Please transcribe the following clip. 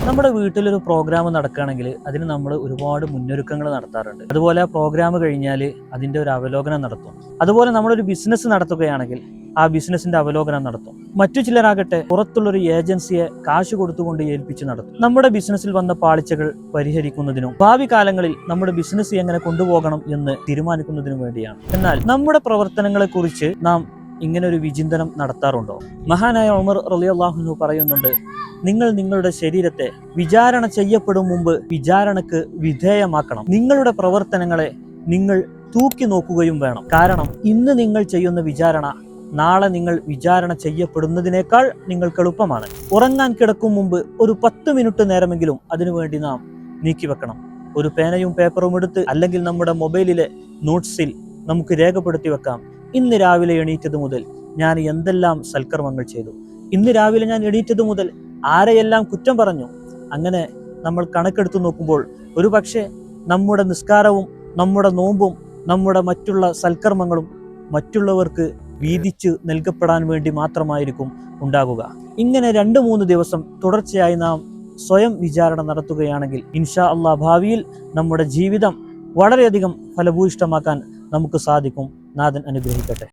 നമ്മുടെ വീട്ടിലൊരു പ്രോഗ്രാം നടക്കുകയാണെങ്കിൽ അതിന് നമ്മൾ ഒരുപാട് മുന്നൊരുക്കങ്ങൾ നടത്താറുണ്ട്. അതുപോലെ ആ പ്രോഗ്രാം കഴിഞ്ഞാൽ അതിൻ്റെ ഒരു അവലോകനം നടത്തും. അതുപോലെ നമ്മളൊരു ബിസിനസ് നടത്തുകയാണെങ്കിൽ ആ ബിസിനസിന്റെ അവലോകനം നടത്തും. മറ്റു ചിലരാകട്ടെ പുറത്തുള്ളൊരു ഏജൻസിയെ കാശ് കൊടുത്തുകൊണ്ട് ഏൽപ്പിച്ച് നടത്തും. നമ്മുടെ ബിസിനസ്സിൽ വന്ന പാളിച്ചകൾ പരിഹരിക്കുന്നതിനും ഭാവി കാലങ്ങളിൽ നമ്മുടെ ബിസിനസ് എങ്ങനെ കൊണ്ടുപോകണം എന്ന് തീരുമാനിക്കുന്നതിനും വേണ്ടിയാണ്. എന്നാൽ നമ്മുടെ പ്രവർത്തനങ്ങളെ കുറിച്ച് നാം ഇങ്ങനെ ഒരു വിചിന്തനം നടത്താറുണ്ടോ? മഹാനായ ഉമർ റളിയല്ലാഹു അൻഹു പറയുന്നുണ്ട്, നിങ്ങൾ നിങ്ങളുടെ ശരീരത്തെ വിചാരണ ചെയ്യപ്പെടും മുമ്പ് വിചാരണക്ക് വിധേയമാക്കണം. നിങ്ങളുടെ പ്രവർത്തനങ്ങളെ നിങ്ങൾ തൂക്കി നോക്കുകയും വേണം. കാരണം ഇന്ന് നിങ്ങൾ ചെയ്യുന്ന വിചാരണ നാളെ നിങ്ങൾ വിചാരണ ചെയ്യപ്പെടുന്നതിനേക്കാൾ നിങ്ങൾക്ക് എളുപ്പമാണ്. ഉറങ്ങാൻ കിടക്കും മുമ്പ് ഒരു 10 മിനിറ്റ് നേരമെങ്കിലും അതിനുവേണ്ടി നാം നീക്കിവെക്കണം. ഒരു പേനയും പേപ്പറും എടുത്ത് അല്ലെങ്കിൽ നമ്മുടെ മൊബൈലിലെ നോട്ട്സിൽ നമുക്ക് രേഖപ്പെടുത്തി വെക്കാം. ഇന്ന് രാവിലെ എണീറ്റത് മുതൽ ഞാൻ എന്തെല്ലാം സൽക്കർമ്മങ്ങൾ ചെയ്തു, ഇന്ന് രാവിലെ ഞാൻ എണീറ്റത് മുതൽ ആരെയെല്ലാം കുറ്റം പറഞ്ഞു. അങ്ങനെ നമ്മൾ കണക്കെടുത്തു നോക്കുമ്പോൾ ഒരു പക്ഷേ നമ്മുടെ നിസ്കാരവും നമ്മുടെ നോമ്പും നമ്മുടെ മറ്റുള്ള സൽക്കർമ്മങ്ങളും മറ്റുള്ളവർക്ക് വീതിച്ച് നൽകപ്പെടാൻ വേണ്ടി മാത്രമായിരിക്കും ഉണ്ടാകുക. ഇങ്ങനെ 2-3 ദിവസം തുടർച്ചയായി നാം സ്വയം വിചാരണ നടത്തുകയാണെങ്കിൽ ഇൻഷാ അല്ലാഹ് ഭാവിയിൽ നമ്മുടെ ജീവിതം വളരെയധികം ഫലഭൂയിഷ്ടമാക്കാൻ നമുക്ക് സാധിക്കും. നാഥൻ അനുഗ്രഹിക്കട്ടെ.